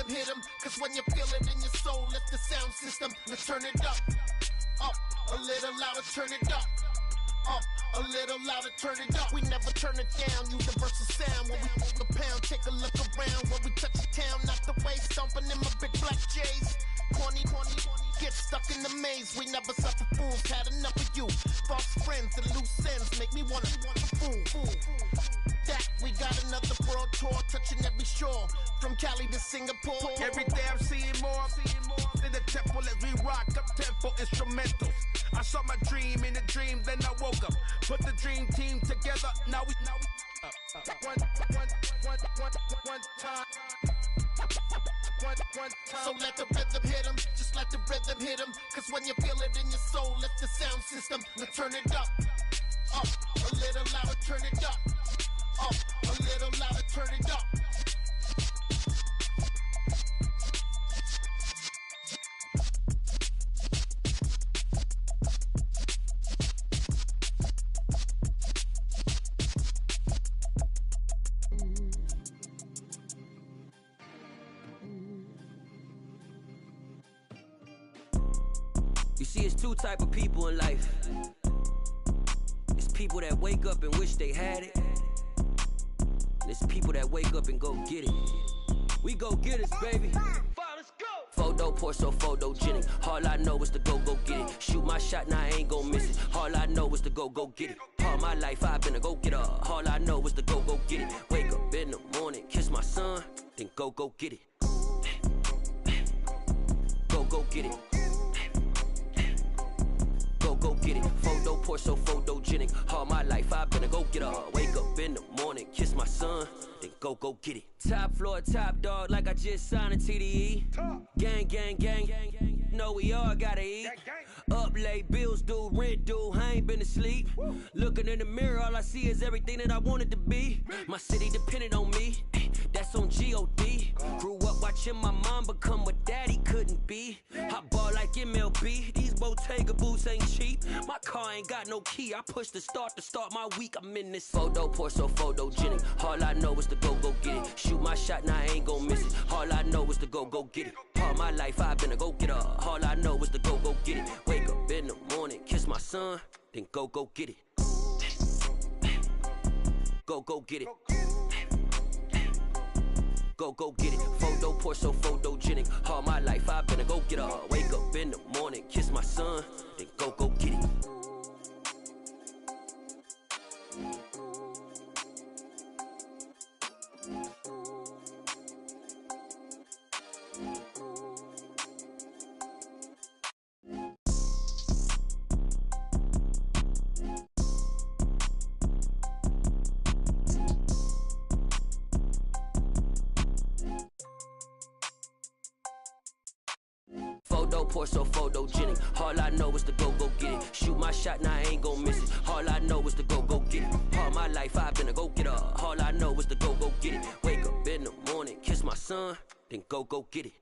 rhythm hit 'em, cause when you feel it in your soul, lift the sound system. Let's turn it up, a little louder, turn it up. A little louder, turn it up. We never turn it down, universal sound. When we move the pound, take a look around. When we touch the town, knock the way, stomping in my big black J's. Corny, get stuck in the maze. We never suffer fools, had enough of you. False friends and loose ends make me wanna fool. That we got another world tour, touching every shore, from Cali to Singapore. Every day I'm seeing more in the temple as we rock up tempo instrumentals. I saw my dream in a dream, then I woke up. Put the dream team together. Now we one time. So let the rhythm hit 'em, just let the rhythm hit 'em. Cause when you feel it in your soul, lift the sound system. Let's turn it up, a little louder, turn it up, a little louder, turn it up. You see, it's two type of people in life. It's people that wake up and wish they had it, and it's people that wake up and go get it. We go get it, baby. Let's go. Photo pour so photogenic. All I know is to go get it. Shoot my shot, now I ain't gon' miss it. All I know is to go get it. All my life I've been a go getter. All I know is to go get it. Wake up in the morning, kiss my son, then go get it. Go get it. Go get it. Photo pour so photogenic. All my life I've been a go getter. Wake up in the morning, kiss my son, then go get it. Top floor, top dog, like I just signed a TDE. Gang. Know we all gotta eat. Up late, bills due, rent due, I ain't been asleep. Looking in the mirror, all I see is everything that I wanted to be. My city depended on me, that's on G.O.D. Grew up watching my mom become what daddy couldn't be. I ball like MLB, these Bottega boots ain't cheap. My car ain't got no key, I push the start to start my week. I'm in this photo pour so photogenic. All I know is to go get it. Shoot my shot, now I ain't gon' miss it. All I know is to go get it. All my life I've been a go getter. All I know is to go get it. Wake up in the morning, kiss my son, then go get it. Go get it. Go get it. Photo pour so photogenic. All my life I've been a go getter. Wake up in the morning, kiss my son, then go get it. Photo pour so photogenic. All I know is to go get it. Shoot my shot, now I ain't gon' miss it. All I know is to go get it. All my life I've been a go getter. All I know is to go get it. Wake up in the morning, kiss my son, then go get it.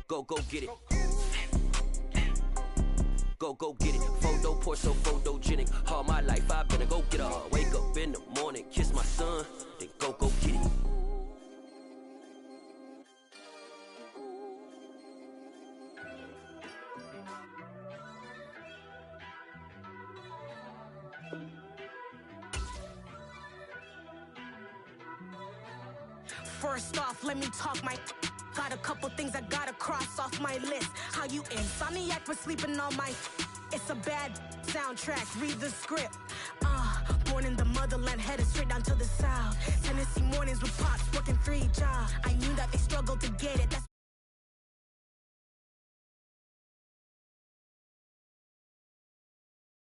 Go get it. Go get it. Photo pour so photogenic. All my life I've been a go getter. Wake up in the morning, kiss my son, then go get it. First off, let me talk my. Got a couple things I gotta cross off my list. How you insomniac for sleeping on my. It's a bad soundtrack, read the script. Born in the motherland, headed straight down to the south. Tennessee mornings with pops, working 3 jobs. I knew that they struggled to get it. That's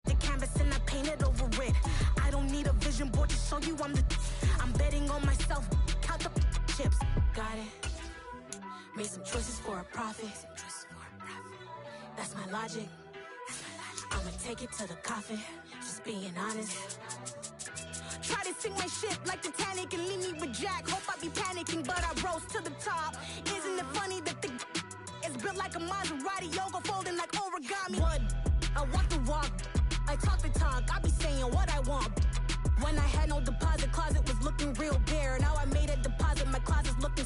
the canvas and I painted over it. I don't need a vision board to show you I'm betting on myself. Count the chips. Got it. Made some choices for a profit. That's my logic. I'ma take it to the coffin. Just being honest. Try to sink my ship like Titanic and leave me with Jack. Hope I be panicking, but I rose to the top. Isn't it funny that the is built like a Maserati, yoga folding like origami? What? I walk the walk. I talk the talk. I be saying what I want. When I had no deposit, closet was looking real bare. Now I made a deposit, my closet's looking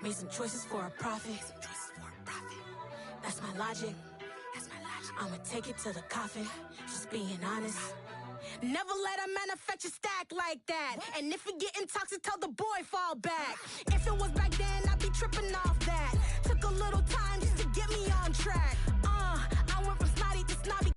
Made some choices for a profit. That's my logic. I'ma take it to the coffin. Just being honest. Never let a manufacture stack like that. And if it getting toxic, tell the boy fall back. If it was back then, I'd be tripping off that. Took a little time just to get me on track. I went from snotty to snobby.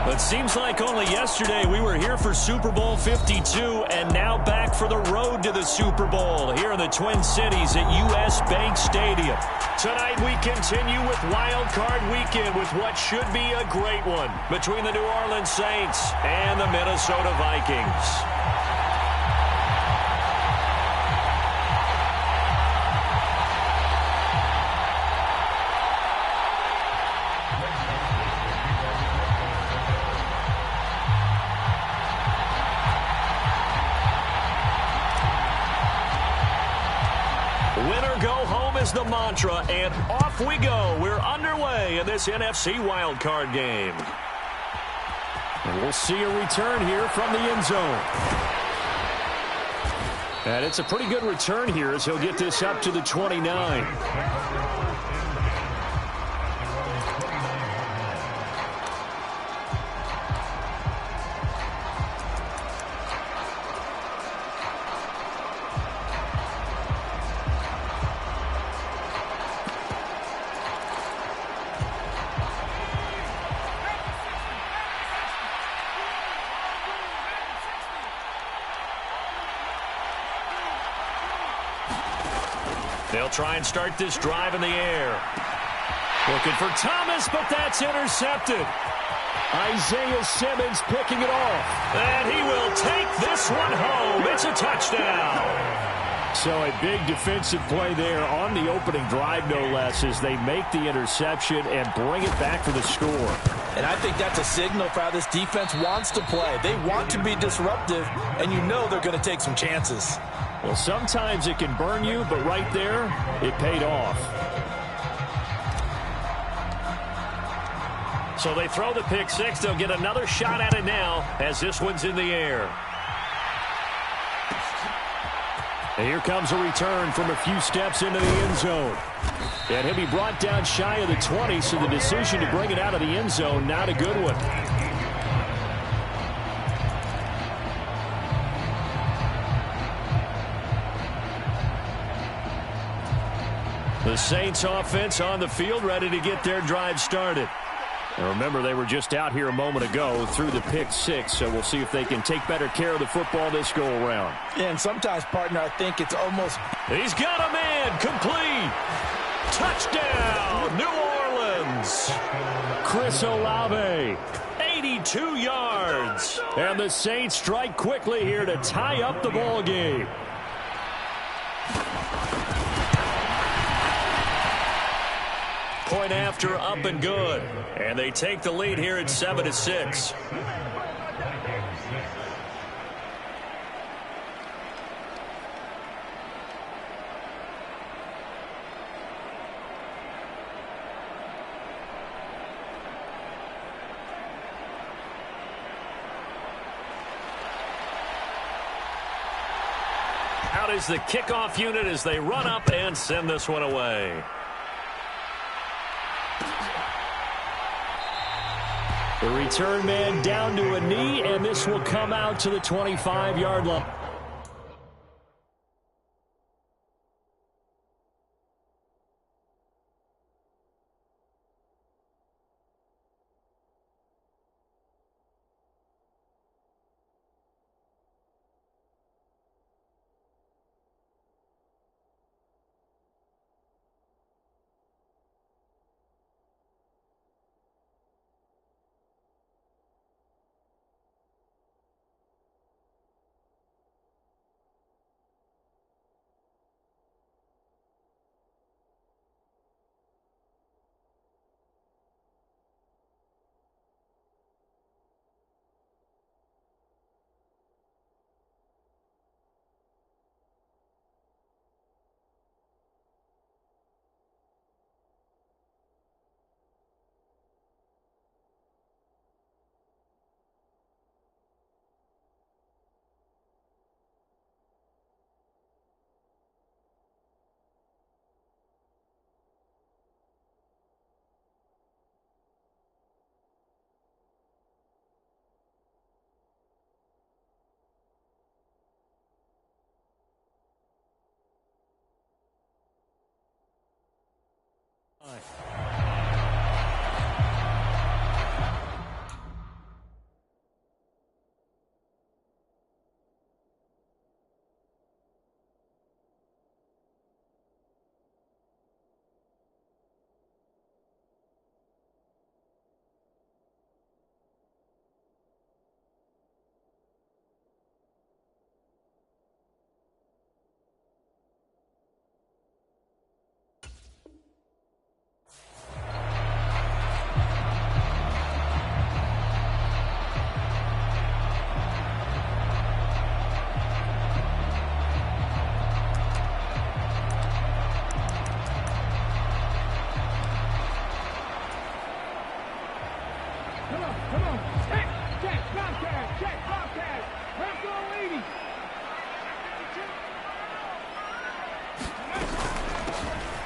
It seems like only yesterday we were here for Super Bowl 52 and now back for the road to the Super Bowl here in the Twin Cities at US Bank Stadium. Tonight we continue with Wild Card Weekend with what should be a great one between the New Orleans Saints and the Minnesota Vikings. Is the mantra, and off we go. We're underway in this NFC wildcard game. And we'll see a return here from the end zone. And it's a pretty good return here as he'll get this up to the 29. They'll try and start this drive in the air. Looking for Thomas, but that's intercepted. Isaiah Simmons picking it off. And he will take this one home. It's a touchdown. So a big defensive play there on the opening drive, no less, as they make the interception and bring it back for the score. And I think that's a signal for how this defense wants to play. They want to be disruptive, and you know they're going to take some chances. Well, sometimes it can burn you, but right there, it paid off. So they throw the pick six. They'll get another shot at it now as this one's in the air. And here comes a return from a few steps into the end zone. And he'll be brought down shy of the 20, so the decision to bring it out of the end zone, not a good one. The Saints offense on the field, ready to get their drive started. And remember, they were just out here a moment ago through the pick six, so we'll see if they can take better care of the football this go-around. And sometimes, partner, I think it's almost... He's got a man, complete. Touchdown, New Orleans. Chris Olave, 82 yards. And the Saints strike quickly here to tie up the ball game. Point after, up and good. And they take the lead here at 7-6. Out is the kickoff unit as they run up and send this one away. The return man down to a knee, and this will come out to the 25-yard line.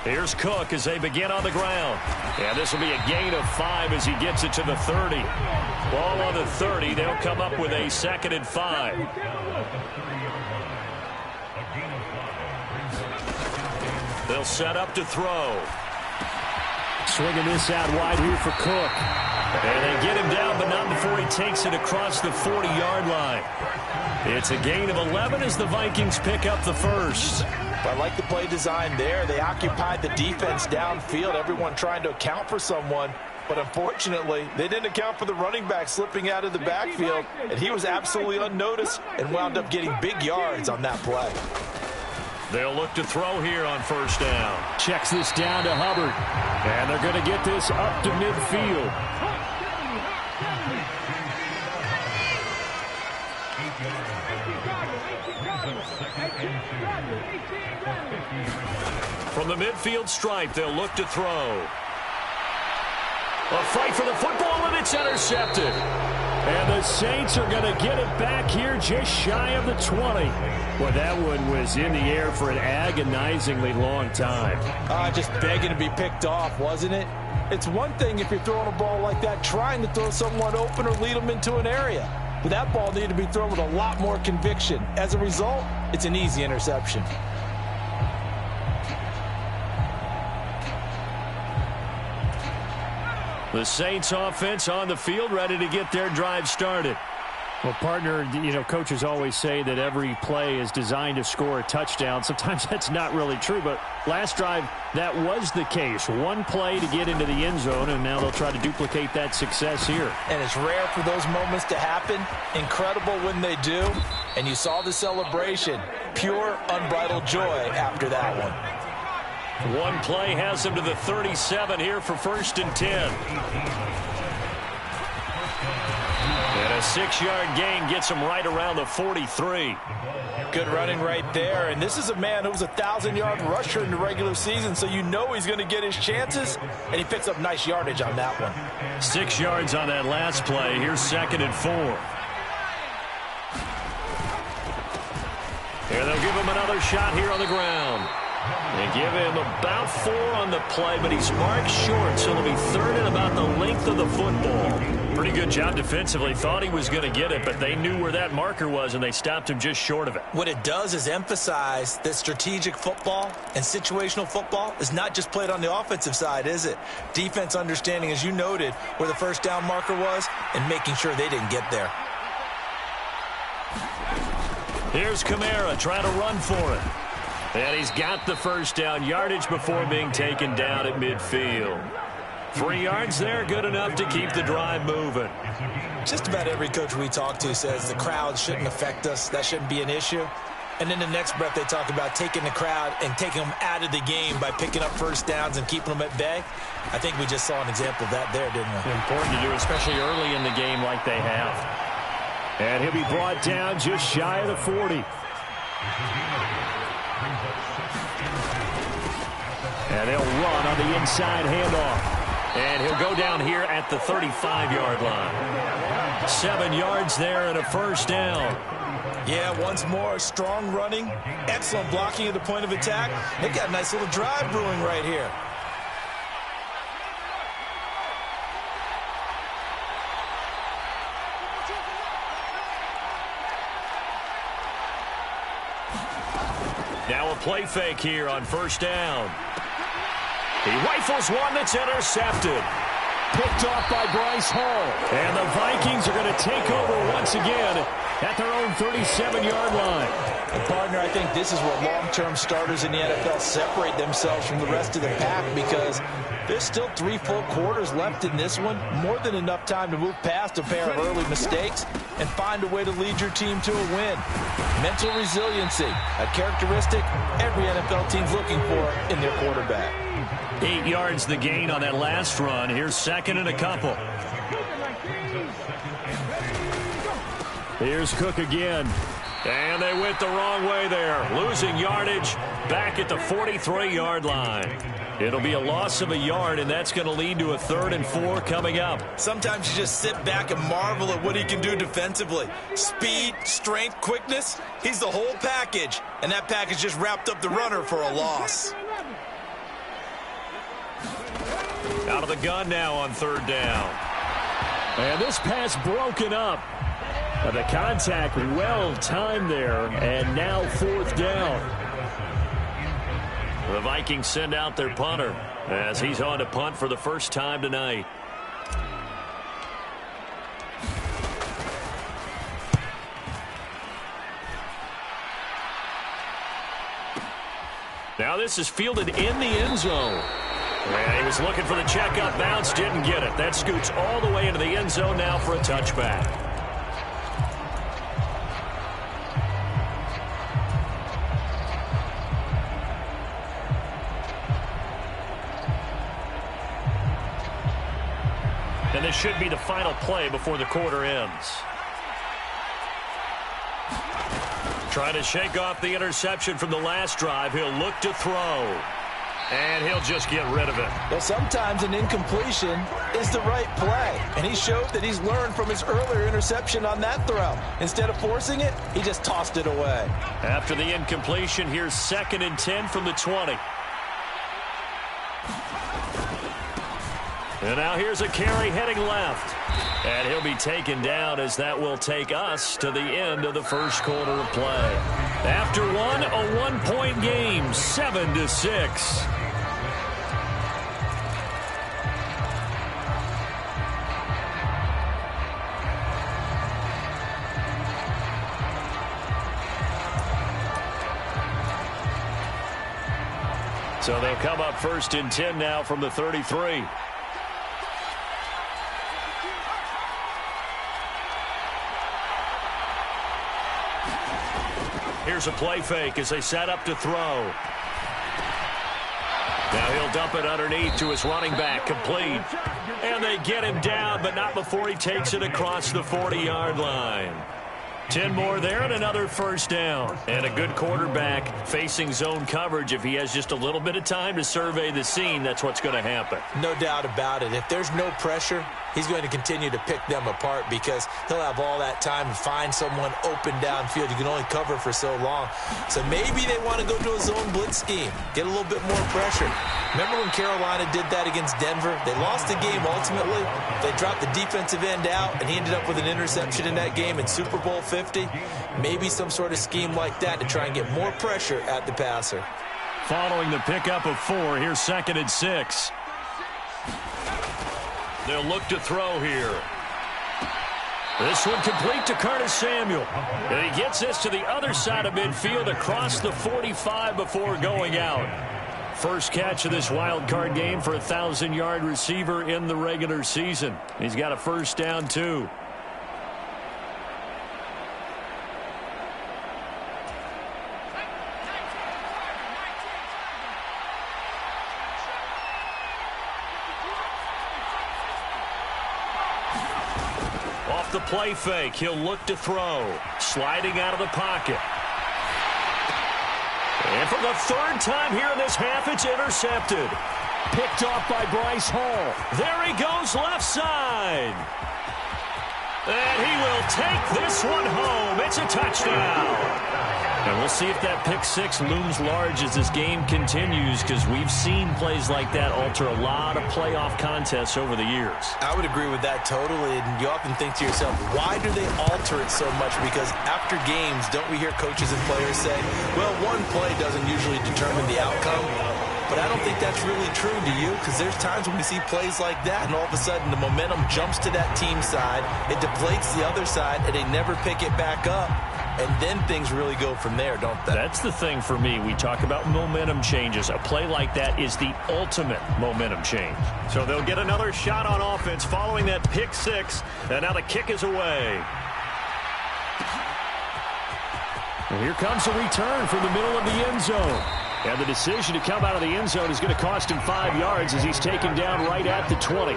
Here's Cook as they begin on the ground. Yeah, this will be a gain of 5 as he gets it to the 30. Ball on the 30. They'll come up with a 2nd and 5. They'll set up to throw. Swinging this out wide here for Cook. And they get him down, but not before he takes it across the 40-yard line. It's a gain of 11 as the Vikings pick up the first. I like the play design there. They occupied the defense downfield, everyone trying to account for someone. But unfortunately, they didn't account for the running back slipping out of the backfield, and he was absolutely unnoticed and wound up getting big yards on that play. They'll look to throw here on first down. Checks this down to Hubbard. And they're going to get this up to midfield. From the midfield stripe, they'll look to throw. A fight for the football, and it's intercepted. And the Saints are going to get it back here just shy of the 20. Well, that one was in the air for an agonizingly long time. Just begging to be picked off, wasn't it? It's one thing if you're throwing a ball like that, trying to throw someone open or lead them into an area. But that ball needed to be thrown with a lot more conviction. As a result, it's an easy interception. The Saints offense on the field, ready to get their drive started. Well, partner, coaches always say that every play is designed to score a touchdown. Sometimes that's not really true, but last drive, that was the case. One play to get into the end zone, and now they'll try to duplicate that success here. And it's rare for those moments to happen. Incredible when they do. And you saw the celebration. Pure, unbridled joy after that one. One play has them to the 37 here for 1st and 10. And a 6-yard gain gets him right around the 43. Good running right there. And this is a man who was a 1,000-yard rusher in the regular season, so you know he's going to get his chances, and he picks up nice yardage on that one. 6 yards on that last play. Here's 2nd and 4. And they'll give him another shot here on the ground. They give him about 4 on the play, but he's marked short, so it'll be 3rd and about the length of the football. Pretty good job defensively. Thought he was going to get it, but they knew where that marker was, and they stopped him just short of it. What it does is emphasize that strategic football and situational football is not just played on the offensive side, is it? Defense understanding, as you noted, where the first down marker was and making sure they didn't get there. Here's Kamara trying to run for it. And he's got the first down, yardage before being taken down at midfield. 3 yards there, good enough to keep the drive moving. Just about every coach we talk to says the crowd shouldn't affect us. That shouldn't be an issue. And in the next breath, they talk about taking the crowd and taking them out of the game by picking up first downs and keeping them at bay. I think we just saw an example of that there, didn't we? Important to do, especially early in the game like they have. And he'll be brought down just shy of the 40. And they'll run on the inside handoff. And he'll go down here at the 35-yard line. 7 yards there and a first down. Yeah, once more, strong running, excellent blocking at the point of attack. They've got a nice little drive brewing right here. Now a play fake here on first down. He rifles one that's intercepted. Picked off by Bryce Hall. And the Vikings are going to take over once again at their own 37-yard line. And partner, I think this is where long-term starters in the NFL separate themselves from the rest of the pack, because there's still 3 full quarters left in this one. More than enough time to move past a pair of early mistakes and find a way to lead your team to a win. Mental resiliency, a characteristic every NFL team's looking for in their quarterback. 8 yards the gain on that last run. Here's second and a couple. Here's Cook again. And they went the wrong way there. Losing yardage back at the 43-yard line. It'll be a loss of a yard, and that's going to lead to a 3rd and 4 coming up. Sometimes you just sit back and marvel at what he can do defensively. Speed, strength, quickness. He's the whole package. And that package just wrapped up the runner for a loss. Out of the gun now on 3rd down. And this pass broken up. The contact well timed there, and now 4th down. The Vikings send out their punter as he's on to punt for the first time tonight. Now this is fielded in the end zone. And he was looking for the checkup bounce, didn't get it. That scoots all the way into the end zone now for a touchback. And this should be the final play before the quarter ends. Trying to shake off the interception from the last drive. He'll look to throw. And he'll just get rid of it. Well, sometimes an incompletion is the right play. And he showed that he's learned from his earlier interception on that throw. Instead of forcing it, he just tossed it away. After the incompletion, here's 2nd and 10 from the 20. And now here's a carry heading left. And he'll be taken down as that will take us to the end of the first quarter of play. After one, a 1-point game, 7-6. So they'll come up 1st and 10 now from the 33. Here's a play fake as they set up to throw. Now he'll dump it underneath to his running back, complete. And they get him down, but not before he takes it across the 40-yard line. 10 more there and another 1st down. And a good quarterback facing zone coverage. If he has just a little bit of time to survey the scene, that's what's going to happen. No doubt about it. If there's no pressure, he's going to continue to pick them apart because he'll have all that time to find someone open downfield. You can only cover for so long. So maybe they want to go to a zone blitz scheme, get a little bit more pressure. Remember when Carolina did that against Denver? They lost the game ultimately. They dropped the defensive end out, and he ended up with an interception in that game in Super Bowl 50. Maybe some sort of scheme like that to try and get more pressure at the passer. Following the pickup of 4, here's 2nd and 6. They'll look to throw here. This one complete to Curtis Samuel. And he gets this to the other side of midfield across the 45 before going out. First catch of this wild card game for a 1,000-yard receiver in the regular season. He's got a 1st down, too. Off the play fake, he'll look to throw. Sliding out of the pocket. And for the 3rd time here in this half, it's intercepted. Picked off by Bryce Hall. There he goes left side. And he will take this one home. It's a touchdown. And we'll see if that pick 6 looms large as this game continues, because we've seen plays like that alter a lot of playoff contests over the years. I would agree with that totally, and you often think to yourself, why do they alter it so much? Because after games, don't we hear coaches and players say, well, one play doesn't usually determine the outcome? but I don't think that's really true, do you? Because there's times when we see plays like that, and all of a sudden the momentum jumps to that team side, it deflates the other side, and they never pick it back up. And then things really go from there, don't they? That's the thing for me. We talk about momentum changes. A play like that is the ultimate momentum change. So they'll get another shot on offense following that pick six. And now the kick is away. And here comes a return from the middle of the end zone. And the decision to come out of the end zone is going to cost him 5 yards as he's taken down right at the 20.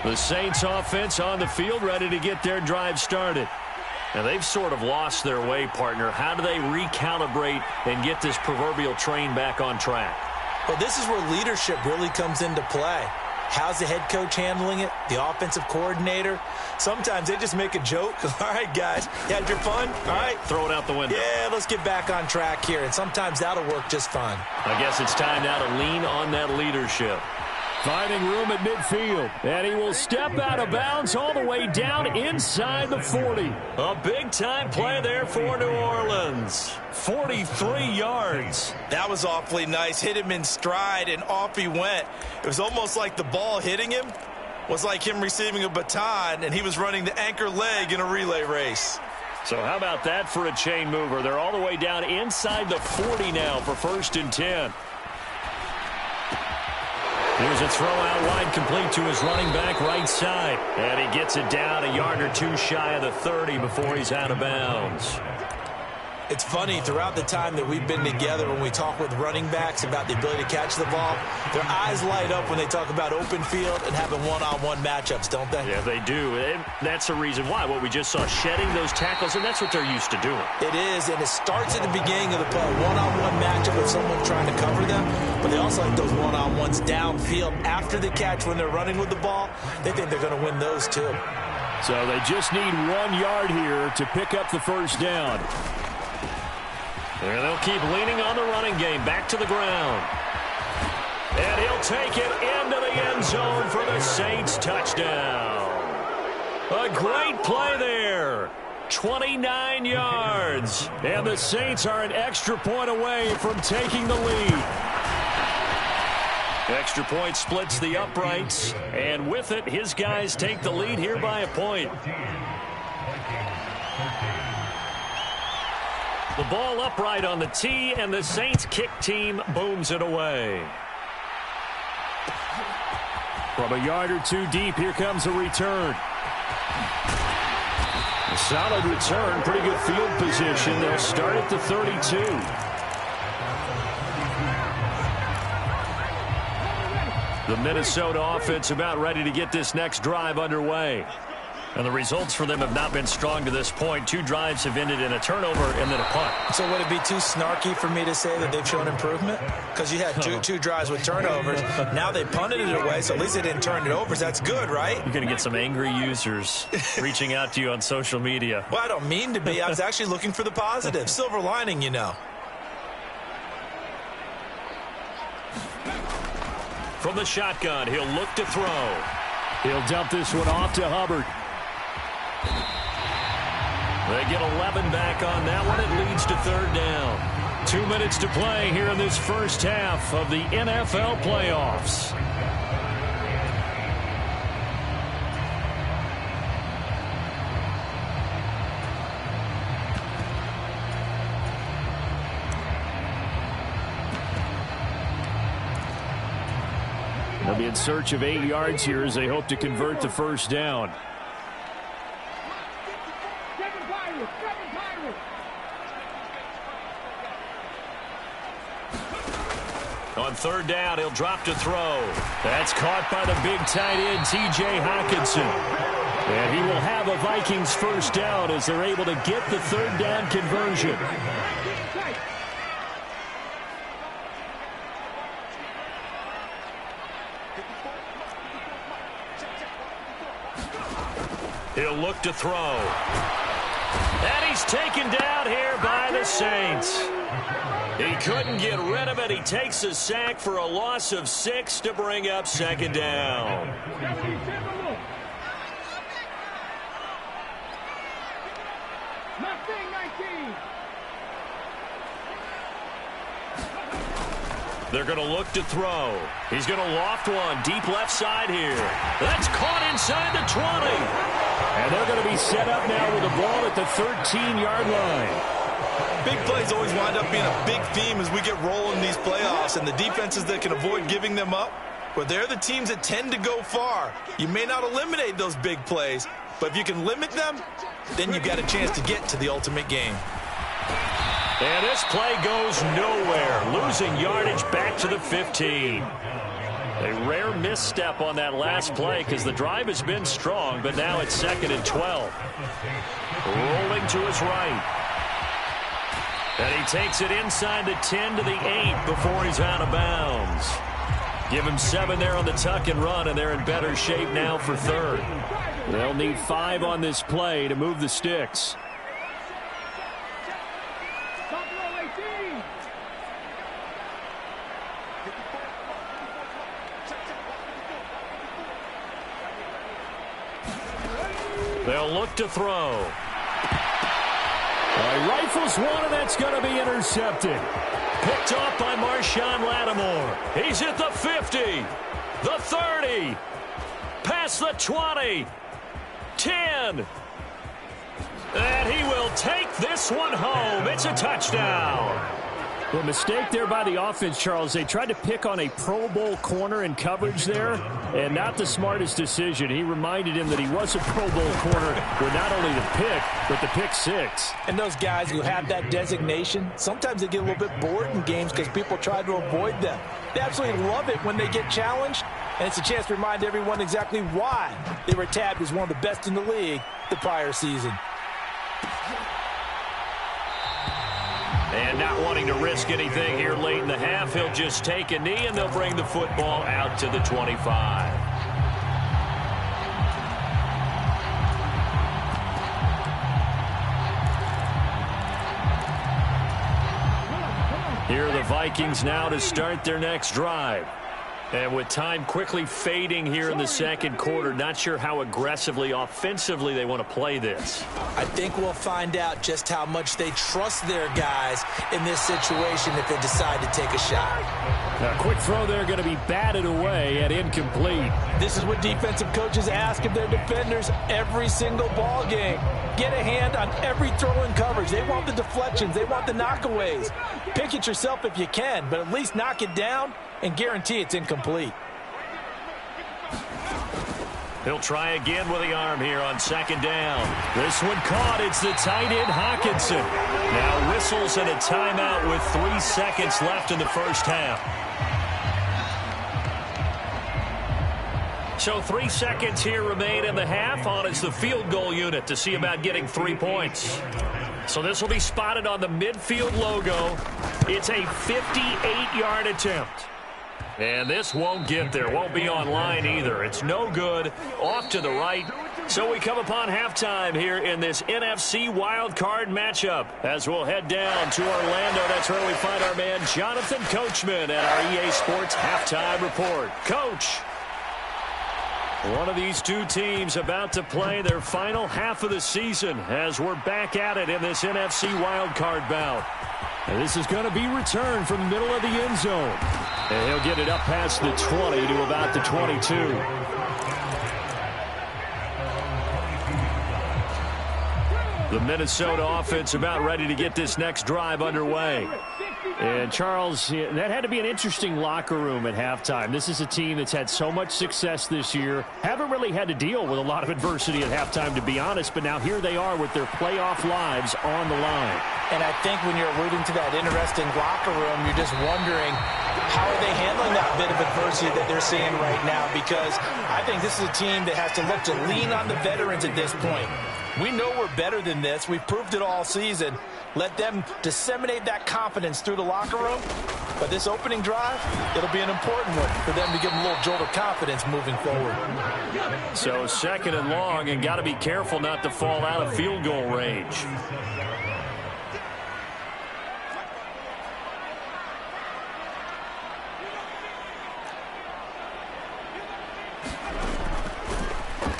The Saints offense on the field, ready to get their drive started. And they've sort of lost their way, partner. How do they recalibrate and get this proverbial train back on track? Well, this is where leadership really comes into play. How's the head coach handling it? The offensive coordinator? Sometimes they just make a joke. All right, guys, you had your fun? All right. Throw it out the window. Yeah, let's get back on track here. And sometimes that'll work just fine. I guess it's time now to lean on that leadership. Finding room at midfield, and he will step out of bounds all the way down inside the 40. A big-time play there for New Orleans. 43 yards. That was awfully nice. Hit him in stride, and off he went. It was almost like the ball hitting him was like him receiving a baton, and he was running the anchor leg in a relay race. So how about that for a chain mover? They're all the way down inside the 40 now for 1st and 10. Here's a throw out wide, complete to his running back right side. And he gets it down a yard or two shy of the 30 before he's out of bounds. It's funny, throughout the time that we've been together, when we talk with running backs about the ability to catch the ball, their eyes light up when they talk about open field and having one-on-one matchups, don't they? Yeah, they do. And that's the reason why. What we just saw, shedding those tackles, and that's what they're used to doing. It is, and it starts at the beginning of the play. One-on-one matchup with someone trying to cover them, but they also like those one-on-ones downfield after the catch when they're running with the ball. They think they're going to win those too. So they just need 1 yard here to pick up the first down. And they'll keep leaning on the running game. Back to the ground. And he'll take it into the end zone for the Saints touchdown. A great play there. 29 yards. And the Saints are an extra point away from taking the lead. Extra point splits the uprights. And with it, his guys take the lead here by a point. The ball upright on the tee, and the Saints kick team booms it away. From a yard or two deep, here comes a return. A solid return, pretty good field position. They'll start at the 32. The Minnesota offense about ready to get this next drive underway. And the results for them have not been strong to this point. 2 drives have ended in a turnover and then a punt. So would it be too snarky for me to say that they've shown improvement? Because you had two drives with turnovers. Now they punted it away, so at least they didn't turn it over. So that's good, right? You're going to get some angry users reaching out to you on social media. Well, I don't mean to be. I was actually looking for the positive. Silver lining, you know. From the shotgun, he'll look to throw. He'll dump this one off to Hubbard. They get 11 back on that one. It leads to 3rd down. 2 minutes to play here in this first half of the NFL playoffs. They'll be in search of 8 yards here as they hope to convert the first down. On 3rd down, he'll drop to throw. That's caught by the big tight end, T.J. Hockenson. And he will have a Vikings first down as they're able to get the 3rd down conversion. He'll look to throw. And he's taken down here by the Saints. He couldn't get rid of it. He takes a sack for a loss of 6 to bring up second down. They're going to look to throw. He's going to loft one deep left side here. That's caught inside the 20. And they're going to be set up now with the ball at the 13-yard line. Big plays always wind up being a big theme as we get rolling these playoffs, and the defenses that can avoid giving them up, well, they're the teams that tend to go far. You may not eliminate those big plays, but if you can limit them, then you've got a chance to get to the ultimate game. And this play goes nowhere, losing yardage back to the 15. A rare misstep on that last play because the drive has been strong, but now it's 2nd and 12. Rolling to his right. And he takes it inside the 10 to the 8 before he's out of bounds. Give him 7 there on the tuck and run, and they're in better shape now for 3rd. They'll need 5 on this play to move the sticks. They'll look to throw. Rifles one, and that's going to be intercepted. Picked off by Marshawn Lattimore. He's at the 50, the 30, past the 20, 10. And he will take this one home. It's a touchdown. The mistake there by the offense, Charles. They tried to pick on a Pro Bowl corner in coverage there, and not the smartest decision. He reminded him that he was a Pro Bowl corner with not only the pick, but the pick 6. And those guys who have that designation, sometimes they get a little bit bored in games because people try to avoid them. They absolutely love it when they get challenged, and it's a chance to remind everyone exactly why they were tabbed as one of the best in the league the prior season. And not wanting to risk anything here late in the half, he'll just take a knee, and they'll bring the football out to the 25. Here are the Vikings now to start their next drive. And with time quickly fading here in the second quarter, not sure how aggressively, offensively they want to play this. I think we'll find out just how much they trust their guys in this situation if they decide to take a shot. A quick throw there going to be batted away and incomplete. This is what defensive coaches ask of their defenders every single ball game. Get a hand on every throw in coverage. They want the deflections. They want the knockaways. Pick it yourself if you can, but at least knock it down and guarantee it's incomplete. He'll try again with the arm here on second down. This one caught. It's the tight end, Hawkinson. Now whistles and a timeout with 3 seconds left in the first half. So 3 seconds here remain in the half on it's the field goal unit to see about getting 3 points. So this will be spotted on the midfield logo. It's a 58-yard attempt. And this won't get there. Won't be online either. It's no good. Off to the right. So we come upon halftime here in this NFC wildcard matchup. As we'll head down to Orlando, that's where we find our man Jonathan Coachman at our EA Sports Halftime Report. Coach, one of these two teams about to play their final half of the season as we're back at it in this NFC wildcard bout. And this is going to be returned from the middle of the end zone. And he'll get it up past the 20 to about the 22. The Minnesota offense about ready to get this next drive underway. And, Charles, that had to be an interesting locker room at halftime. This is a team that's had so much success this year. Haven't really had to deal with a lot of adversity at halftime, to be honest. But now here they are with their playoff lives on the line. And I think when you're alluding to that interesting locker room, you're just wondering how are they handling that bit of adversity that they're seeing right now? Because I think this is a team that has to look to lean on the veterans at this point. We know we're better than this. We've proved it all season. Let them disseminate that confidence through the locker room, But this opening drive, it'll be an important one for them to give them a little jolt of confidence moving forward. So 2nd and long, and got to be careful not to fall out of field goal range.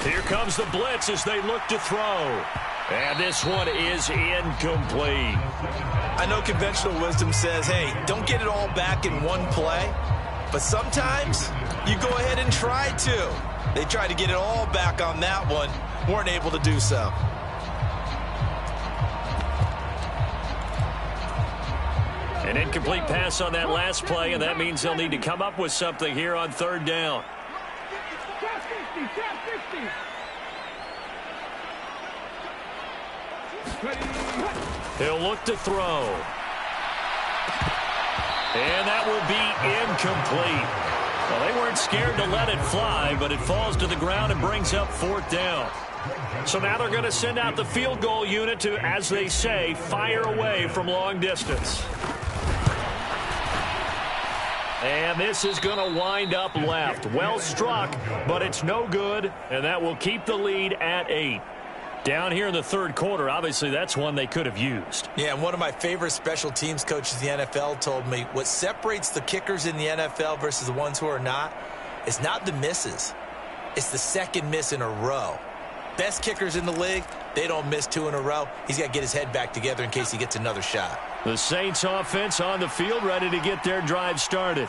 Here comes the blitz as they look to throw. And this one is incomplete. I know conventional wisdom says, hey, don't get it all back in one play. But sometimes you go ahead and try to. They tried to get it all back on that one. Weren't able to do so. An incomplete pass on that last play, and that means they'll need to come up with something here on 3rd down. He'll look to throw. And that will be incomplete. Well, they weren't scared to let it fly, but it falls to the ground and brings up 4th down. So now they're going to send out the field goal unit to, as they say, fire away from long distance. And this is going to wind up left. Well struck, but it's no good, and that will keep the lead at 8. Down here in the 3rd quarter, obviously that's one they could have used. Yeah, and one of my favorite special teams coaches in the NFL told me what separates the kickers in the NFL versus the ones who are not is not the misses. It's the 2nd miss in a row. Best kickers in the league, they don't miss 2 in a row. He's got to get his head back together in case he gets another shot. The Saints offense on the field, ready to get their drive started.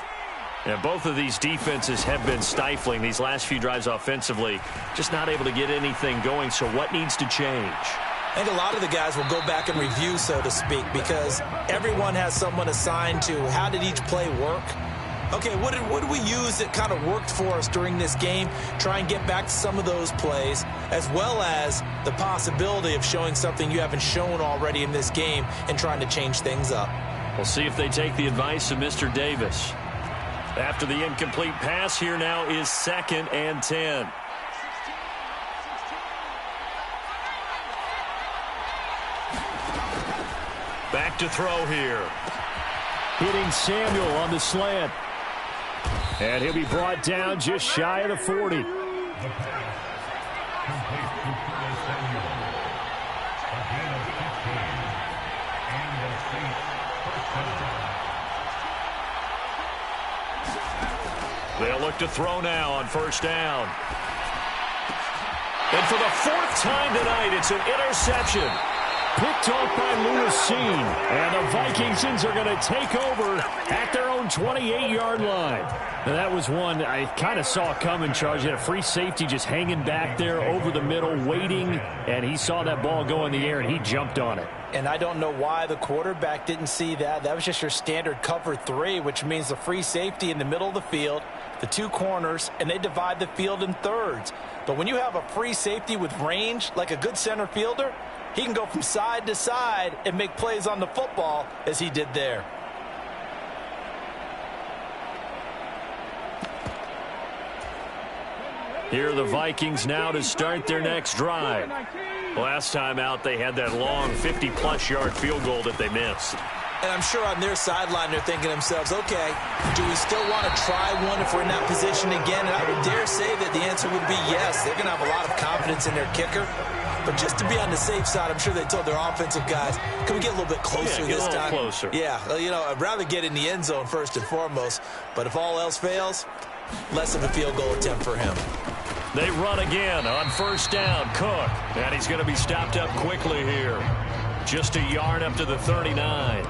And both of these defenses have been stifling these last few drives offensively. Just not able to get anything going, so what needs to change? I think a lot of the guys will go back and review, so to speak, because everyone has someone assigned to how did each play work. Okay, what did we use that kind of worked for us during this game? Try and get back to some of those plays, as well as the possibility of showing something you haven't shown already in this game and trying to change things up. We'll see if they take the advice of Mr. Davis. After the incomplete pass, here now is 2nd and 10. Back to throw here. Hitting Samuel on the slant. And he'll be brought down just shy of the 40. They'll look to throw now on 1st down. And for the 4th time tonight, it's an interception. Picked off by Lewis Seen. And the Vikings are going to take over at their own 28-yard line. And that was one I kind of saw coming, Charles. You had a free safety just hanging back there over the middle, waiting. And he saw that ball go in the air, and he jumped on it. And I don't know why the quarterback didn't see that. That was just your standard cover 3, which means the free safety in the middle of the field, the 2 corners, and they divide the field in thirds. But when you have a free safety with range, like a good center fielder, he can go from side to side and make plays on the football as he did there. Here are the Vikings now to start their next drive. Last time out, they had that long 50-plus yard field goal that they missed. And I'm sure on their sideline they're thinking to themselves, okay, do we still want to try one if we're in that position again? And I would dare say that the answer would be yes. They're going to have a lot of confidence in their kicker. But just to be on the safe side, I'm sure they told their offensive guys, can we get a little bit closer this time? Closer. Yeah, you know, I'd rather get in the end zone first and foremost. But if all else fails, less of a field goal attempt for him. They run again on 1st down. Cook. And he's going to be stopped up quickly here. Just a yard up to the 39.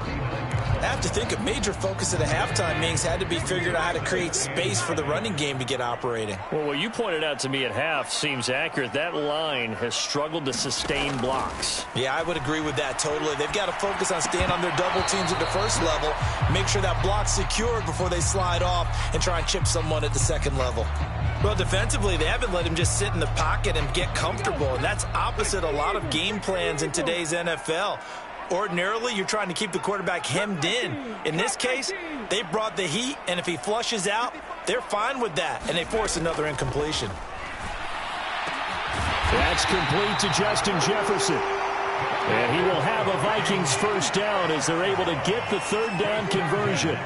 I have to think a major focus of the halftime meetings had to be figuring out how to create space for the running game to get operating. Well, what you pointed out to me at half seems accurate. That line has struggled to sustain blocks. Yeah, I would agree with that totally. They've got to focus on staying on their double teams at the first level, make sure that block's secured before they slide off and try and chip someone at the second level. Well, defensively, they haven't let him just sit in the pocket and get comfortable, and that's opposite a lot of game plans in today's NFL. Ordinarily, you're trying to keep the quarterback hemmed in. In this case, they brought the heat, and if he flushes out, they're fine with that, and they force another incompletion. That's complete to Justin Jefferson. And he will have a Vikings 1st down as they're able to get the 3rd down conversion.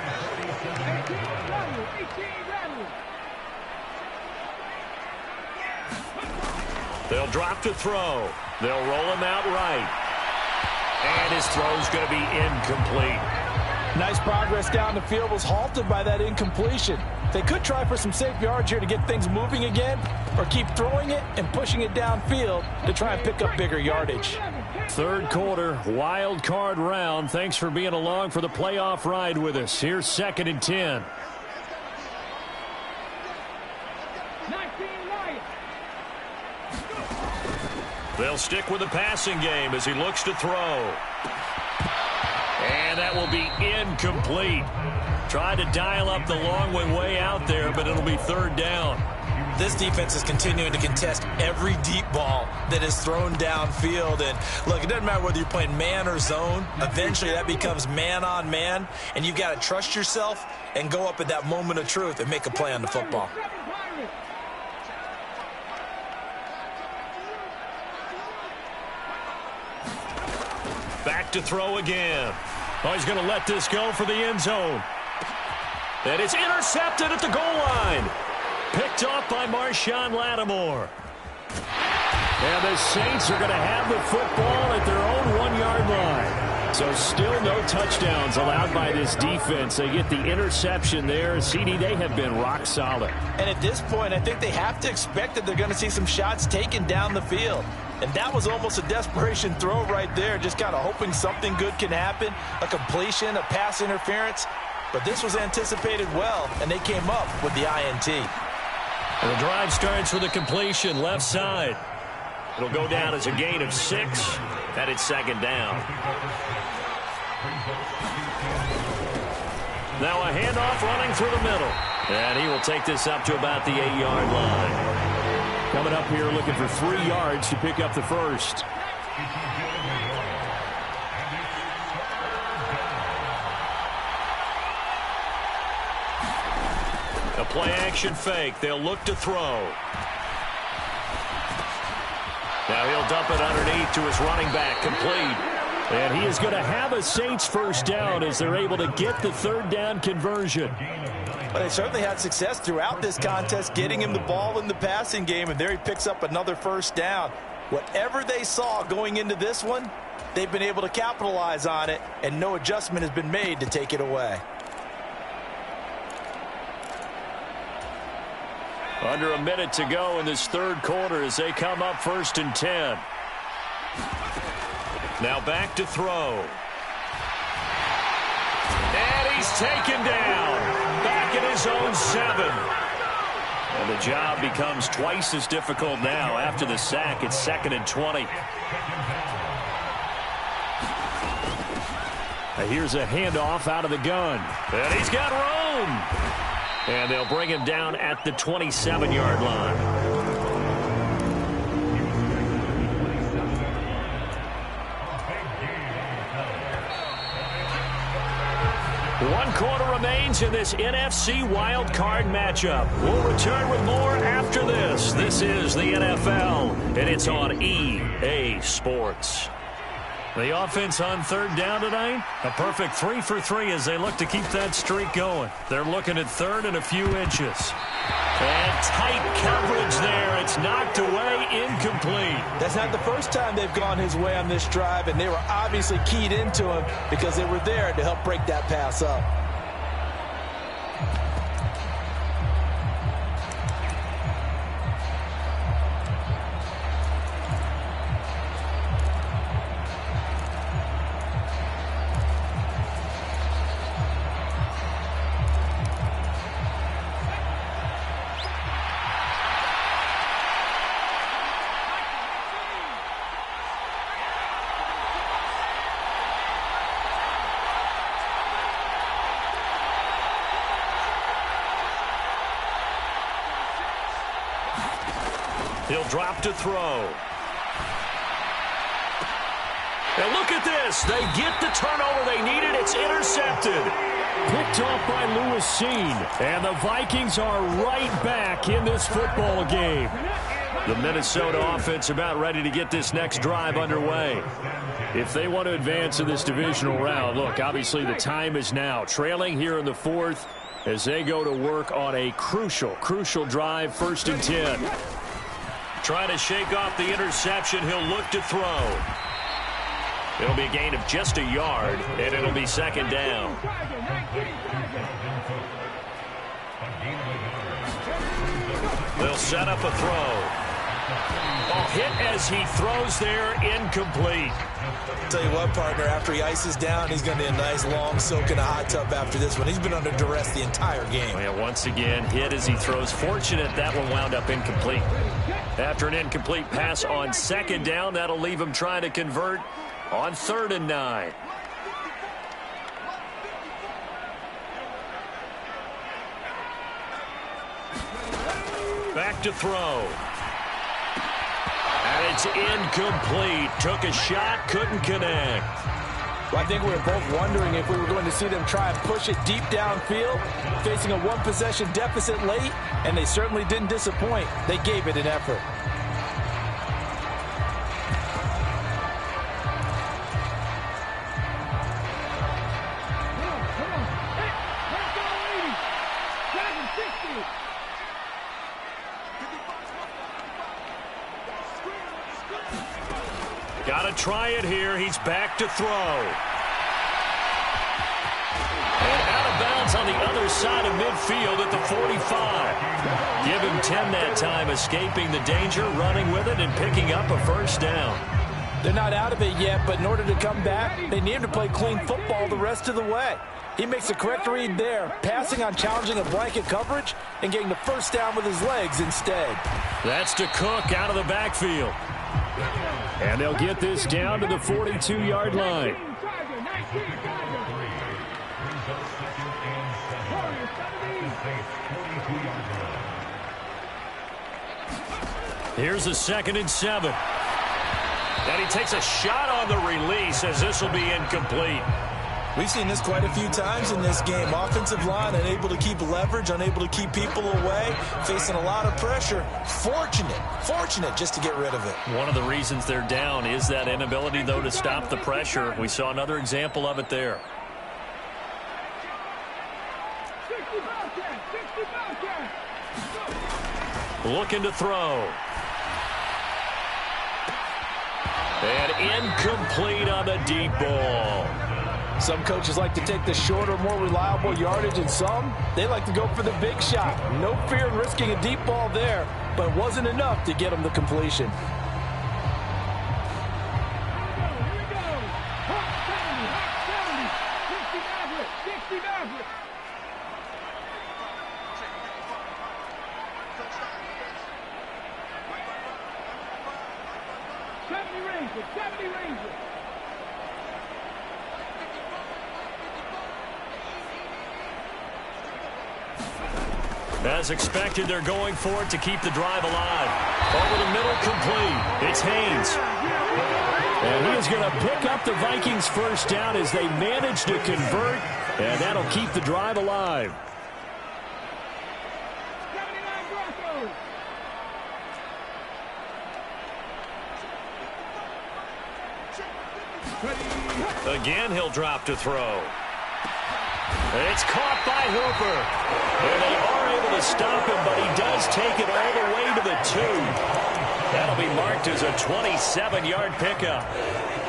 They'll drop to throw. They'll roll him out right. And his throw's going to be incomplete. Nice progress down the field was halted by that incompletion. They could try for some safe yards here to get things moving again, or keep throwing it and pushing it downfield to try and pick up bigger yardage. Third quarter, wild card round. Thanks for being along for the playoff ride with us. Here's 2nd and 10. They'll stick with the passing game as he looks to throw. And that will be incomplete. Tried to dial up the long way out there, but it'll be 3rd down. This defense is continuing to contest every deep ball that is thrown downfield. And look, it doesn't matter whether you're playing man or zone. Eventually that becomes man on man, and you've got to trust yourself and go up at that moment of truth and make a play on the football. Back to throw again. Oh, he's going to let this go for the end zone. And it's intercepted at the goal line. Picked off by Marshawn Lattimore. And the Saints are going to have the football at their own 1-yard line. So still no touchdowns allowed by this defense. They get the interception there. CD, they have been rock solid. And at this point, I think they have to expect that they're going to see some shots taken down the field. And that was almost a desperation throw right there, just kind of hoping something good can happen, a completion, a pass interference. But this was anticipated well, and they came up with the INT. And the drive starts with a completion left side. It'll go down as a gain of 6, and it's 2nd down. Now a handoff running through the middle. And he will take this up to about the 8-yard line. Coming up here looking for 3 yards to pick up the first. A play-action fake. They'll look to throw. Now he'll dump it underneath to his running back, complete. And he is going to have a Saints first down as they're able to get the 3rd down conversion. But they certainly had success throughout this contest, getting him the ball in the passing game, and there he picks up another first down. Whatever they saw going into this one, they've been able to capitalize on it, and no adjustment has been made to take it away. Under a minute to go in this 3rd quarter as they come up 1st and 10. Now back to throw. And he's taken down. Back at his own 7. And the job becomes twice as difficult now after the sack. It's 2nd and 20. Now here's a handoff out of the gun. And he's got room. And they'll bring him down at the 27-yard line. One quarter remains in this NFC Wild Card matchup. We'll return with more after this. This is the NFL, and it's on EA Sports. The offense on 3rd down tonight, a perfect 3 for 3 as they look to keep that streak going. They're looking at 3rd and a few inches. And tight coverage there. It's knocked away, incomplete. That's not the first time they've gone his way on this drive, and they were obviously keyed into him because they were there to help break that pass up. He'll drop to throw. And look at this. They get the turnover they needed. It's intercepted. Picked off by Lewis Seen. And the Vikings are right back in this football game. The Minnesota offense about ready to get this next drive underway. If they want to advance in this divisional round, look, obviously the time is now. Trailing here in the 4th as they go to work on a crucial drive, 1st and 10. Trying to shake off the interception. He'll look to throw. It'll be a gain of just a yard, and it'll be second down. They'll set up a throw. Oh, hit as he throws there, incomplete. Tell you what, partner, after he ices down, he's going to need a nice long soak in a hot tub after this one. He's been under duress the entire game. And once again, hit as he throws. Fortunate that one wound up incomplete. After an incomplete pass on second down, that'll leave him trying to convert on 3rd and 9. Back to throw. And it's incomplete. Took a shot, couldn't connect. Well, I think we were both wondering if we were going to see them try and push it deep downfield, facing a one-possession deficit late, and they certainly didn't disappoint. They gave it an effort. Got to try it here. He's back to throw. And out of bounds on the other side of midfield at the 45. Give him 10 that time, escaping the danger, running with it, and picking up a first down. They're not out of it yet, but in order to come back, they need him to play clean football the rest of the way. He makes a correct read there, passing on challenging a blanket coverage and getting the first down with his legs instead. That's to Cook out of the backfield. And they'll get this down to the 42-yard line. Here's a 2nd and 7. And he takes a shot on the release as this will be incomplete. We've seen this quite a few times in this game. Offensive line unable to keep leverage, unable to keep people away, facing a lot of pressure. Fortunate just to get rid of it. One of the reasons they're down is that inability, though, to stop the pressure. We saw another example of it there. Looking to throw. And incomplete on the deep ball. Some coaches like to take the shorter, more reliable yardage, and some, they like to go for the big shot. No fear in risking a deep ball there, but it wasn't enough to get them the completion. As expected, they're going for it to keep the drive alive. Over the middle, complete. It's Haynes. And he is going to pick up the Vikings' first down as they manage to convert, and that'll keep the drive alive. Again, he'll drop to throw. It's caught by Hooper. And they are able to stop him, but he does take it all the way to the 2. That'll be marked as a 27-yard pickup.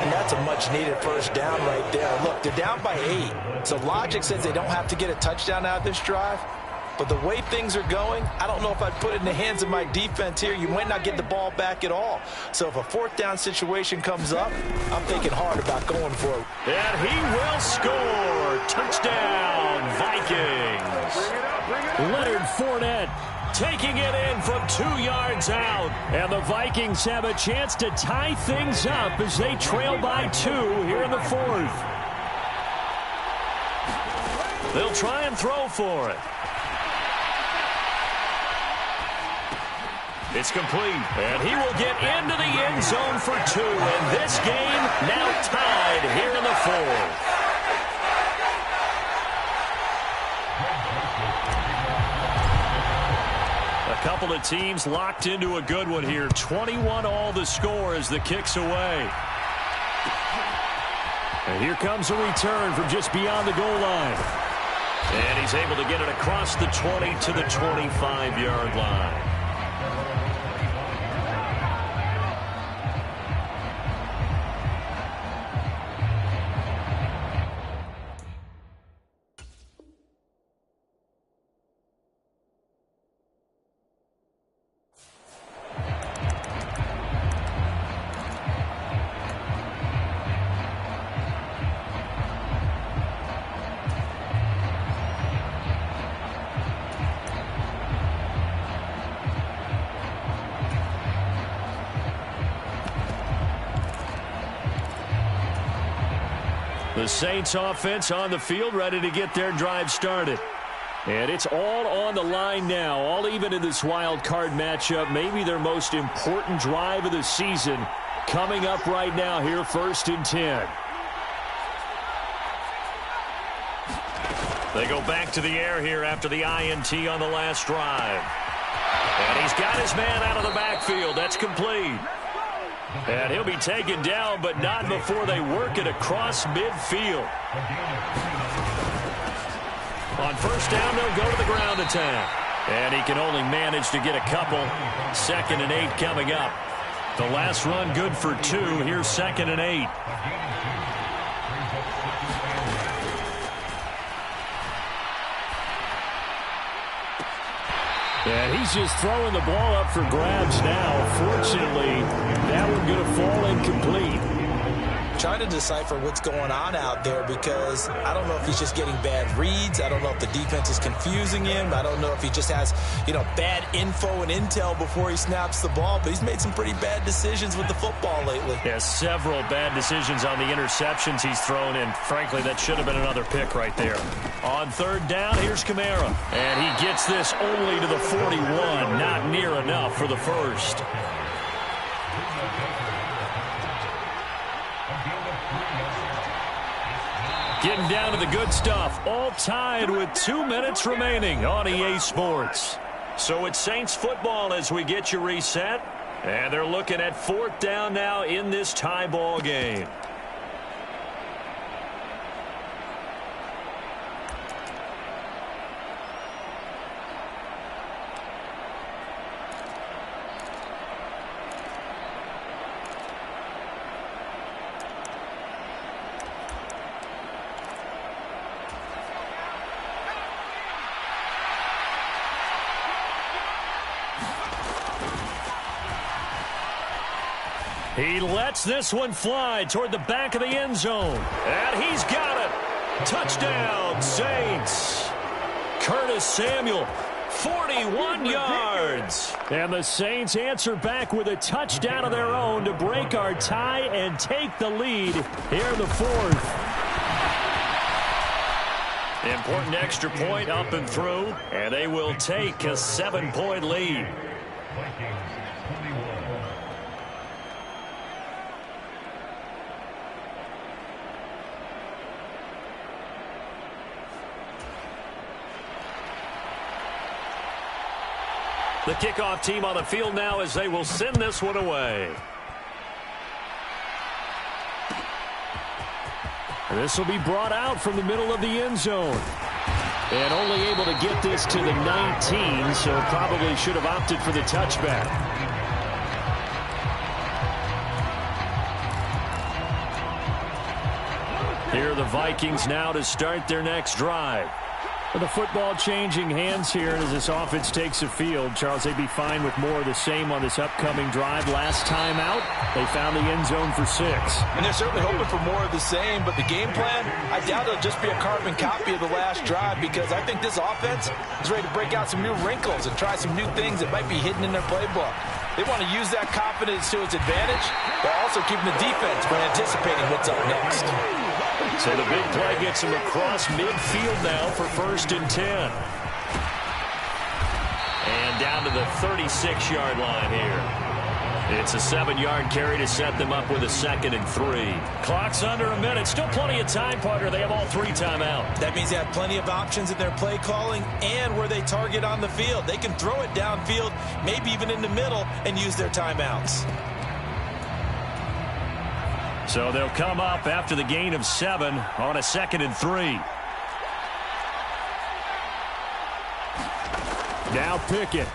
And that's a much-needed first down right there. Look, they're down by 8. So logic says they don't have to get a touchdown out of this drive. But the way things are going, I don't know if I'd put it in the hands of my defense here. You might not get the ball back at all. So if a 4th down situation comes up, I'm thinking hard about going for it. And he will score. Touchdown, Vikings. Leonard Fournette taking it in from 2 yards out. And the Vikings have a chance to tie things up as they trail by 2 here in the 4th. They'll try and throw for it. It's complete, and he will get into the end zone for 2, and this game now tied here in the 4th. A couple of teams locked into a good one here. 21 all the score as the kick's away. And here comes a return from just beyond the goal line. And he's able to get it across the 20 to the 25-yard line. The Saints offense on the field, ready to get their drive started. And it's all on the line now, all even in this wild card matchup. Maybe their most important drive of the season coming up right now here, 1st and 10. They go back to the air here after the INT on the last drive. And he's got his man out of the backfield. That's complete. And he'll be taken down, but not before they work it across midfield. On 1st down, they'll go to the ground attack. And he can only manage to get a couple. 2nd and 8 coming up. The last run good for 2. Here's 2nd and 8. And he's just throwing the ball up for grabs now. Fortunately, that one going to fall incomplete. Trying to decipher what's going on out there because I don't know if he's just getting bad reads. I don't know if the defense is confusing him. I don't know if he just has, bad info and intel before he snaps the ball. But he's made some pretty bad decisions with the football lately. Yeah, several bad decisions on the interceptions he's thrown in. Frankly, that should have been another pick right there. On 3rd down, here's Kamara. And he gets this only to the 41. Not near enough for the first. Getting down to the good stuff. All tied with 2 minutes remaining on EA Sports. So it's Saints football as we get you reset. And they're looking at 4th down now in this tie ball game. He lets this one fly toward the back of the end zone. And he's got it. Touchdown, Saints. Curtis Samuel, 41 yards. And the Saints answer back with a touchdown of their own to break our tie and take the lead here in the 4th. Important extra point up and through, and they will take a 7-point lead. The kickoff team on the field now as they will send this one away. This will be brought out from the middle of the end zone. And only able to get this to the 19, so probably should have opted for the touchback. Here are the Vikings now to start their next drive. With the football changing hands here, and as this offense takes the field, Charles, they'd be fine with more of the same on this upcoming drive. Last time out, they found the end zone for 6. And they're certainly hoping for more of the same, but the game plan, I doubt it'll just be a carbon copy of the last drive because I think this offense is ready to break out some new wrinkles and try some new things that might be hidden in their playbook. They want to use that confidence to its advantage, while also keeping the defense from anticipating what's up next. So the big play gets him across midfield now for 1st and 10. And down to the 36-yard line here. It's a 7-yard carry to set them up with a 2nd and 3. Clock's under a minute. Still plenty of time, partner. They have all 3 timeouts. That means they have plenty of options in their play calling and where they target on the field. They can throw it downfield, maybe even in the middle, and use their timeouts. So they'll come up after the gain of 7 on a 2nd and 3. Now Pickett.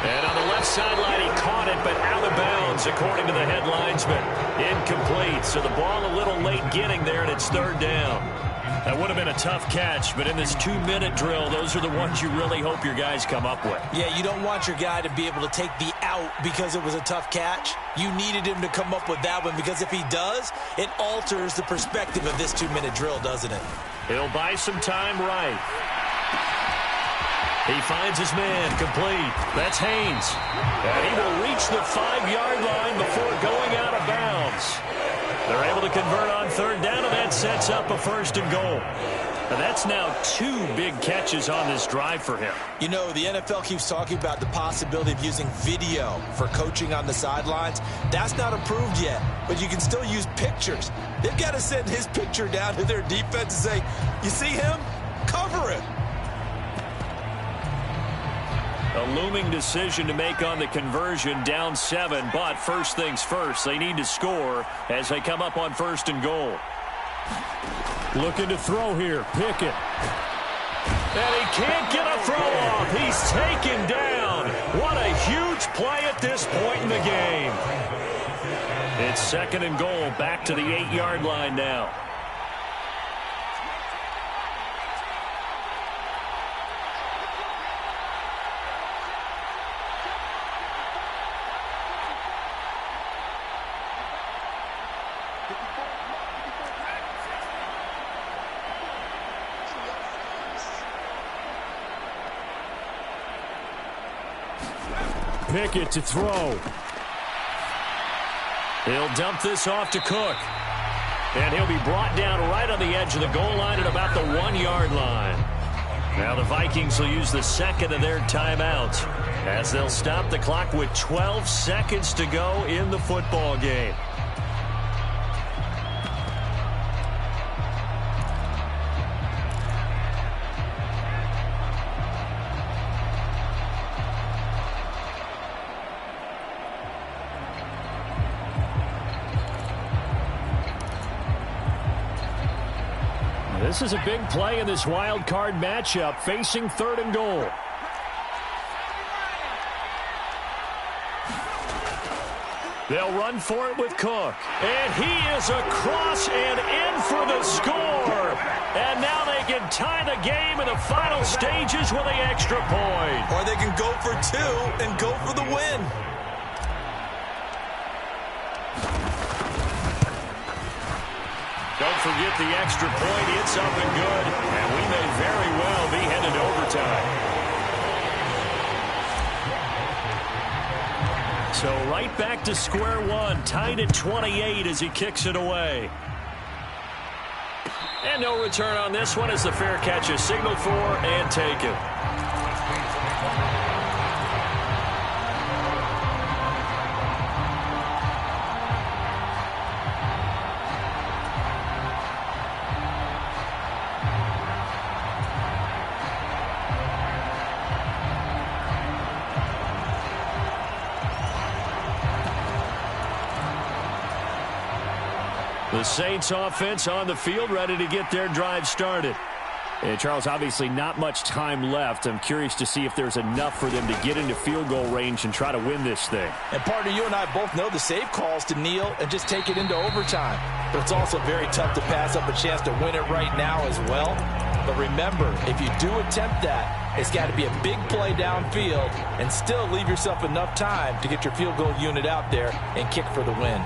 And on the left sideline, he caught it, but out of bounds, according to the head linesman. Incomplete, so the ball a little late getting there, and it's 3rd down. That would have been a tough catch, but in this 2-minute drill, those are the ones you really hope your guys come up with. Yeah, you don't want your guy to be able to take the out because it was a tough catch. You needed him to come up with that one because if he does, it alters the perspective of this 2-minute drill, doesn't it? He'll buy some time right. He finds his man, complete. That's Haynes. And he will reach the 5-yard line before going out of bounds. They're able to convert on third down, and that sets up a 1st and goal. And that's now 2 big catches on this drive for him. You know, the NFL keeps talking about the possibility of using video for coaching on the sidelines. That's not approved yet, but you can still use pictures. They've got to send his picture down to their defense and say, you see him? Cover him. A looming decision to make on the conversion, down 7, but first things first, they need to score as they come up on 1st and goal. Looking to throw here, Pickett. And he can't get a throw off. He's taken down. What a huge play at this point in the game. It's 2nd and goal, back to the 8-yard line now. Pickett to throw. He'll dump this off to Cook. And he'll be brought down right on the edge of the goal line at about the 1-yard line. Now the Vikings will use the 2nd of their timeouts as they'll stop the clock with 12 seconds to go in the football game. This is a big play in this wild card matchup, facing 3rd and goal. They'll run for it with Cook. And he is across and in for the score. And now they can tie the game in the final stages with the extra point. Or they can go for 2 and go for the win. Don't forget the extra point. It's up and good. And we may very well be headed to overtime. So right back to square one. Tied at 28 as he kicks it away. And no return on this one as the fair catch is signaled for and taken. The Saints offense on the field, ready to get their drive started. And Charles, obviously not much time left. I'm curious to see if there's enough for them to get into field goal range and try to win this thing. And partner, you and I both know the safe calls to kneel and just take it into overtime. But it's also very tough to pass up a chance to win it right now as well. But remember, if you do attempt that, it's got to be a big play downfield and still leave yourself enough time to get your field goal unit out there and kick for the win.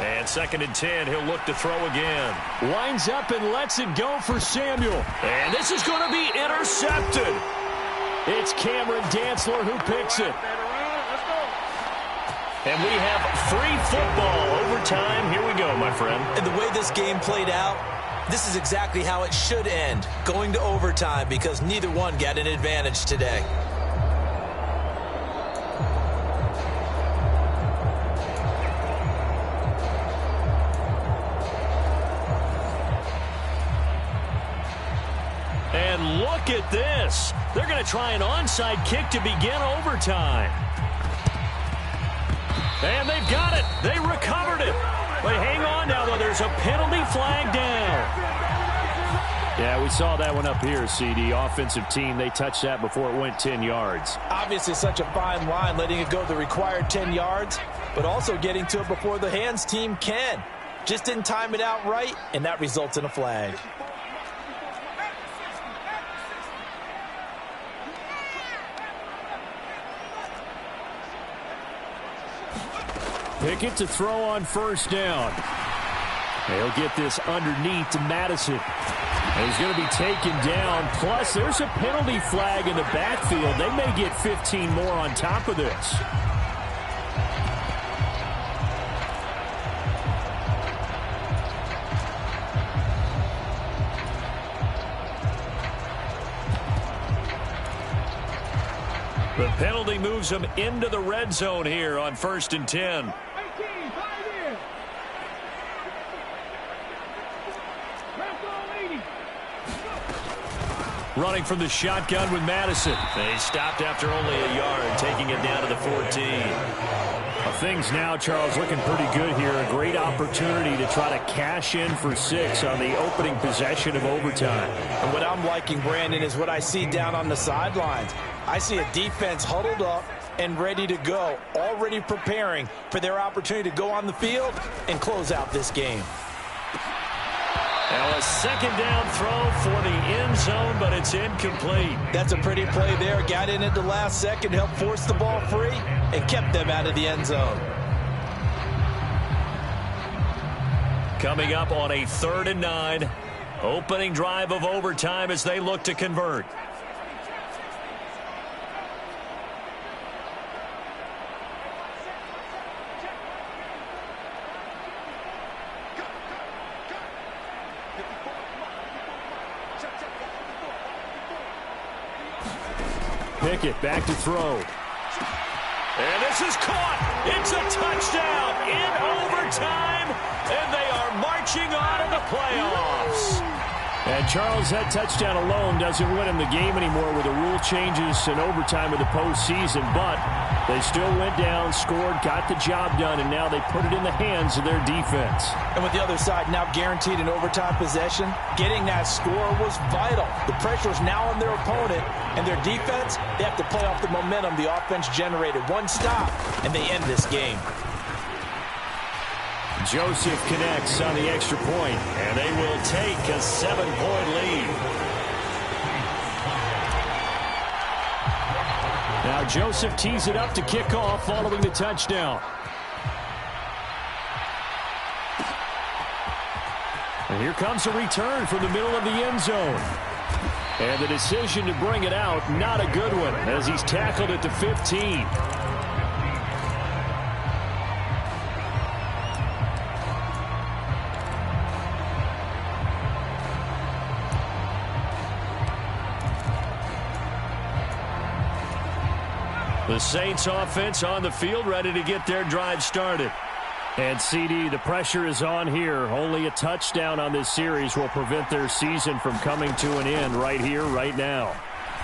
And 2nd and 10, he'll look to throw again. Winds up and lets it go for Samuel. And this is going to be intercepted. It's Cameron Dantzler who picks it. And we have free football overtime. Here we go, my friend. And the way this game played out, this is exactly how it should end, going to overtime, because neither one got an advantage today. And look at this. They're going to try an onside kick to begin overtime. And they've got it. They recovered it. But hang on now, though. There's a penalty flag down. Yeah, we saw that one up here, CD. Offensive team, they touched that before it went 10 yards. Obviously such a fine line, letting it go the required 10 yards, but also getting to it before the hands team can. Just didn't time it out right, and that results in a flag. Pickett to throw on first down. They'll get this underneath to Madison. And he's going to be taken down. Plus, there's a penalty flag in the backfield. They may get 15 more on top of this. The penalty moves them into the red zone here on 1st and 10. Running from the shotgun with Madison. They stopped after only a yard, taking it down to the 14. Well, things now, Charles, looking pretty good here. A great opportunity to try to cash in for 6 on the opening possession of overtime. And what I'm liking, Brandon, is what I see down on the sidelines. I see a defense huddled up and ready to go, already preparing for their opportunity to go on the field and close out this game. Now a second down throw for the end zone, but it's incomplete. That's a pretty play there. Got in at the last second, helped force the ball free, and kept them out of the end zone. Coming up on a 3rd and 9. Opening drive of overtime as they look to convert. Pickett back to throw. And this is caught. It's a touchdown in overtime, and they are marching on to the playoffs. And Charles, that touchdown alone doesn't win him the game anymore with the rule changes and overtime of the postseason, but they still went down, scored, got the job done, and now they put it in the hands of their defense. And with the other side now guaranteed an overtime possession, getting that score was vital. The pressure is now on their opponent, and their defense, they have to play off the momentum the offense generated. One stop, and they end this game. Joseph connects on the extra point, and they will take a 7-point lead. Now Joseph tees it up to kick off following the touchdown. And here comes a return from the middle of the end zone. And the decision to bring it out, not a good one, as he's tackled at the 15. The Saints offense on the field, ready to get their drive started. And CD, the pressure is on here. Only a touchdown on this series will prevent their season from coming to an end right here, right now.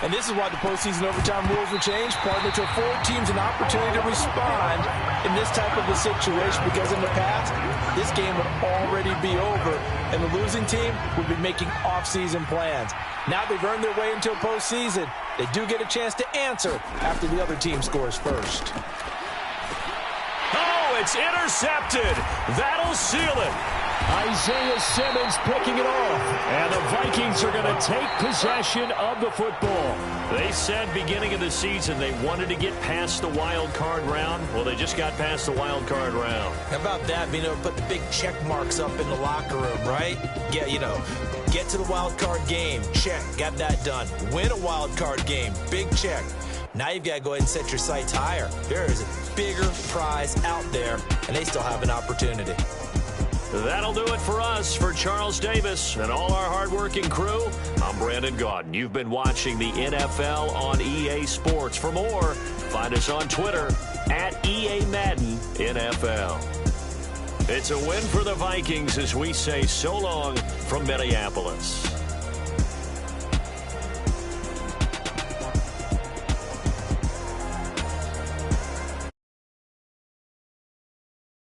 And this is why the postseason overtime rules were changed, partner, to afford teams an opportunity to respond in this type of a situation, because in the past, this game would already be over, and the losing team would be making off-season plans. Now they've earned their way into a postseason. They do get a chance to answer after the other team scores first. Oh, it's intercepted. That'll seal it. Isaiah Simmons picking it off. And the Vikings are going to take possession of the football. They said beginning of the season they wanted to get past the wild card round. Well, they just got past the wild card round. How about that? Being able to put the big check marks up in the locker room, right? Get to the wild card game. Check. Got that done. Win a wild card game. Big check. Now you've got to go ahead and set your sights higher. There is a bigger prize out there, and they still have an opportunity. That'll do it for us. For Charles Davis and all our hardworking crew, I'm Brandon Gaudin. You've been watching the NFL on EA Sports. For more, find us on Twitter at EA Madden NFL. It's a win for the Vikings as we say so long from Minneapolis.